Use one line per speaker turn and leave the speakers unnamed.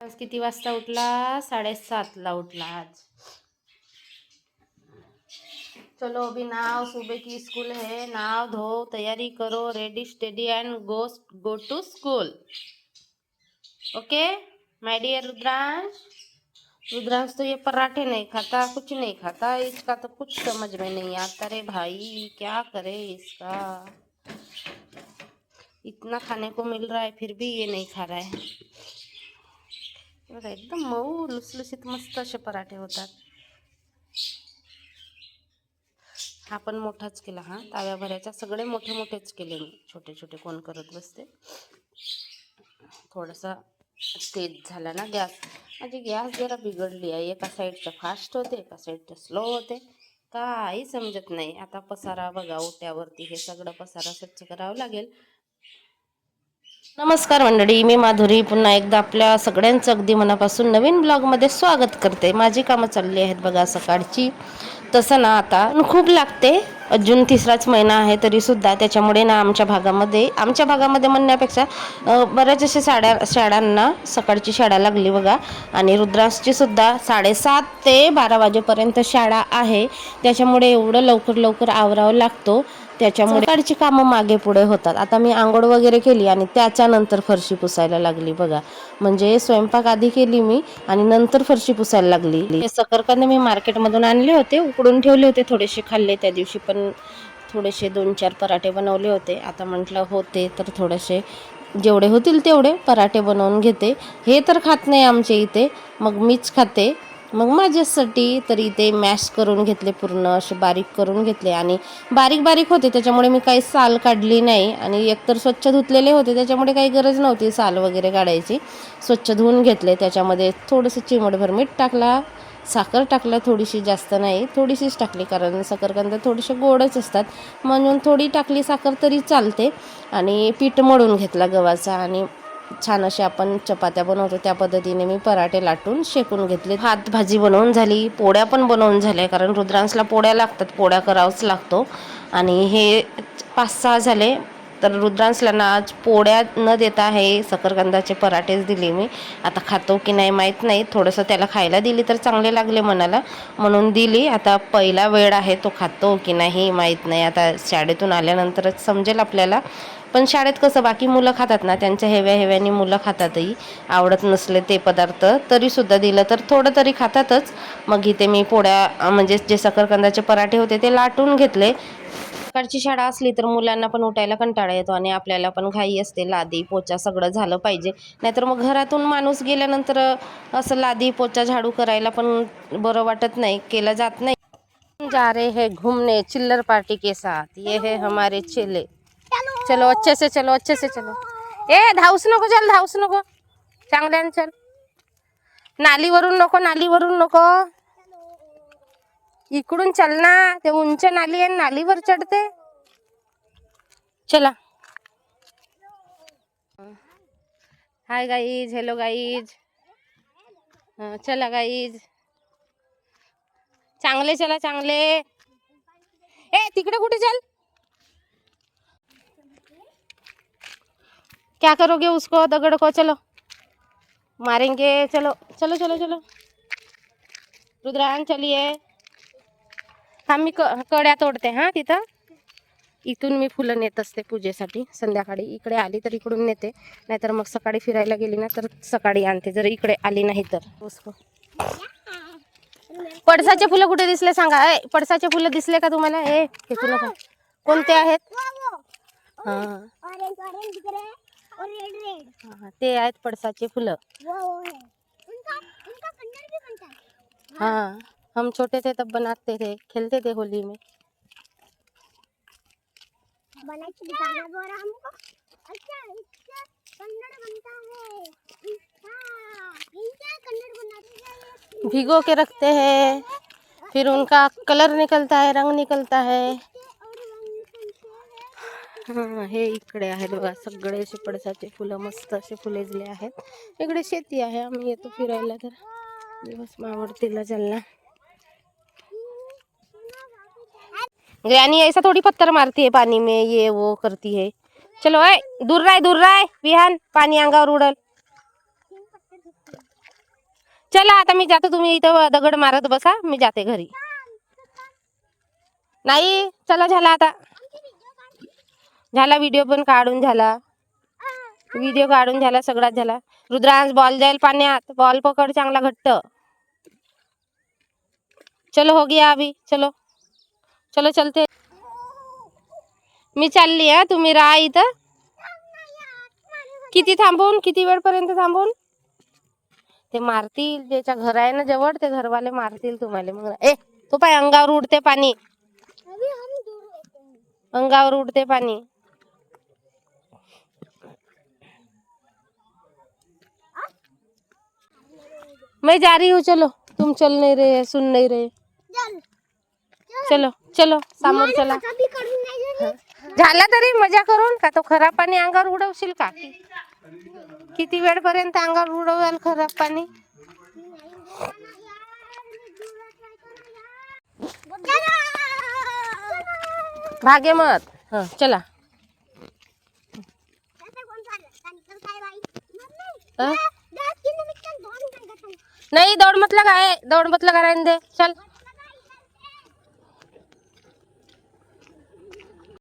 आज किती वाजता उठला? 7:30ला उठला आज। चलो अभी नाव, सुबह की स्कूल है, नाव धो, तैयारी करो, ready steady and go to school. Okay my dear Rudransh. Rudransh तो ये पराठे नहीं खाता, कुछ नहीं खाता, इसका तो कुछ समझ में नहीं आता रे भाई, क्या करे इसका। इतना खाने को मिल रहा है फिर भी ये नहीं खा रहा है। एकदम मऊ लुसलुसीत मस्त असे पराठे होतात। हा पण मोठाच केला, हा ताव्याभराच्या सगळे मोठे मोठेच केले मी, छोटे छोटे कोण करत बसते। थोडासा तेज झाला ना गॅस, माझी गॅस जरा बिघडली आहे, एका साईडचं फास्ट होते एका साईडचं स्लो होते, काही समजत नाही। आता पसारा बघा ओट्यावरती, हे सगळं पसारा स्वच्छ करावं लागेल। नमस्कार मंडळी, मी माधुरी पुन्हा एकदा आपल्या सगळ्यांचं अगदी मनापासून नवीन ब्लॉगमध्ये स्वागत करते। माझी कामं चालली आहेत बघा सकाळची। तसं ना आता खूप लागते, अजून तिसराच महिना आहे तरी सुद्धा, त्याच्यामुळे ना आमच्या भागामध्ये म्हणण्यापेक्षा बऱ्याच अशा शाळांना सकाळची शाळा लागली बघा। आणि रुद्रांशची सुद्धा 7:30 ते 12 वाजेपर्यंत शाळा आहे, त्याच्यामुळे एवढं लवकर आवरावं लागतो, त्याच्यामुळे सकाळची कामं मागे पुढे होतात। आता मी आंघोळ वगैरे केली आणि त्याच्यानंतर फरशी पुसायला लागली बघा, म्हणजे स्वयंपाक आधी केली मी आणि नंतर फरशी पुसायला लागली। हे सकरकंद मी मार्केटमधून आणले होते, उकडून ठेवले होते, थोडेसे खाल्ले त्या दिवशी, पण थोडेसे 2-4 पराठे बनवले होते। आता म्हटलं होते तर थोडेसे जेवढे होतील तेवढे पराठे बनवून घेते। हे तर खात नाही आमच्या इथे, मग मीच खाते, मग माझ्यासाठी तर इथे मॅश करून घेतले, पूर्ण असे बारीक करून घेतले आणि बारीक होते, त्याच्यामुळे मी काही साल काढली नाही। आणि एकतर स्वच्छ धुतलेले होते, त्याच्यामुळे काही गरज नव्हती साल वगैरे काढायची, स्वच्छ धुवून घेतले। त्याच्यामध्ये थोडंसं चिमटभर मीठ टाकला, साखर टाकला, थोडीशी, जास्त नाही, थोडीशीच टाकली, कारण सकरकंद थोडेसे गोडच असतात म्हणून थोडी टाकली साखर तरी चालते। आणि पीठ मळून घेतला गव्हाचा आणि छान असे आपण चपात्या बनवतो त्या पद्धतीने मी पराठे लाटून शेकून घेतले। भात भाजी बनवून झाली, पोळ्या पण बनवून झाल्या, कारण रुद्रांशला पोळ्या लागतात, पोळ्या करावंच लागतो। आणि हे 5-6 झाले, तर रुद्रांशला ना आज पोळ्या न देता हे सकरकंदाचे पराठेच दिले मी। आता खातो की नाही माहीत नाही, थोडंसं त्याला खायला दिली तर चांगले लागले मनाला, म्हणून दिली। आता पहिला वेळ आहे, तो खातो की नाही माहीत नाही, आता शाळेतून आल्यानंतरच समजेल आपल्याला। पण शाळेत कसं बाकी मुलं खातात ना, त्यांच्या हेव्यानी मुलं खातातही, आवडत नसले ते पदार्थ तरी सुद्धा दिलं तर थोडं तरी खातातच। मग इथे मी पोळ्या म्हणजे जे सकरकंदाचे पराठे होते ते लाटून घेतले। सकाळची शाळा असली तर मुलांना पण उठायला कंटाळा येतो आणि आपल्याला पण घाई असते, लादी पोचा सगळं झालं पाहिजे, नाहीतर मग घरातून माणूस गेल्यानंतर असं लादी पोचा झाडू करायला पण बरं वाटत नाही, केलं जात नाही। जा रहे हैं घूमने चिल्लर पार्टी के साथ, ये है हमारे चेले। चलो अच्छे से चलो, अच्छे से चलो, ए धावस नको, चल धावस नको, चांगल्याने चल, नालीवरून नको, इकडून चल ना, ते उंच नाली आहे, नालीवर चढते, चला। हाय गाईज, हेलो गाईज, चला गाईज, चांगले चला चांगले, ए तिकडे कुठे चल, क्या करोगे उसको, दगड़ को, चलो मारेंगे, चलो चलो चलो चलो, रुद्रांश चलिए। थांब मी कड्या तोडते, हा तिथं इथून मी फुलं नेत असते पूजेसाठी, संध्याकाळी इकडे आली तर इकडून नेते, नाहीतर मग सकाळी फिरायला गेली ना तर सकाळी आणते, जर इकडे आली नाही तर। उसको पडसाचे फुलं कुठे दिसले सांगा, पडसाचे फुलं दिसले का तुम्हाला? हे फुलं का कोणते आहेत? हा ते आहेत पडसाचे फुलं। हाँ हम छोटे थे तब बनाते थे, खेलते थे होली में। भिगो के रखते हैं, फिर उनका कलर निकलता है, रंग निकलता है। हाँ हे इकडे आहेत बघा सगळे असे पडसाचे फुलं, मस्त असे फुलेजले आहेत। इकडे शेती आहे, आम्ही येतो फिरायला तर दिवस मावळतीला चलना। ग्रैनी ऐसा थोड़ी पत्थर मारती है पानी में, ये वो करती है। चलो दूर रहा है विहान, पानी अंगावर उड़ल। चला आता मी जातो, तुम्ही इथं दगड मारत बसा, मी जाते घरी. नाही चला, झाला आता, झाला व्हिडिओ पण काढून झाला, व्हिडिओ काढून झाला, सगळ्यात झाला. रुद्रांश बॉल जाईल पाण्यात, बॉल पकड चांगला घट्ट. चलो हो गया अभी, चलो चलो चलते. मी चालली आहे, तुम्ही राहा इथं. किती थांबवून, किती वेळपर्यंत थांबवून? ते मारतील, ज्याच्या घर आहे ना जवळ, ते घरवाले मारतील तुम्हाला. मग तो पाय अंगावर उडते पाणी, अंगावर उडते पाणी. मैं जा रही हूँ, चलो. तुम चल नहीं रहे, सुन नहीं रहे. चलो चलो समोर चला. झाला तरी मजा करून का तो खराब पाणी अंगावर उडवशील का? किती वेळपर्यंत अंगावर उडवाल खराब पाणी? भागे मत. हाँ चला. नहीं दौड़ मत लगा, दौड़ मत लगा, रहने दे, चल.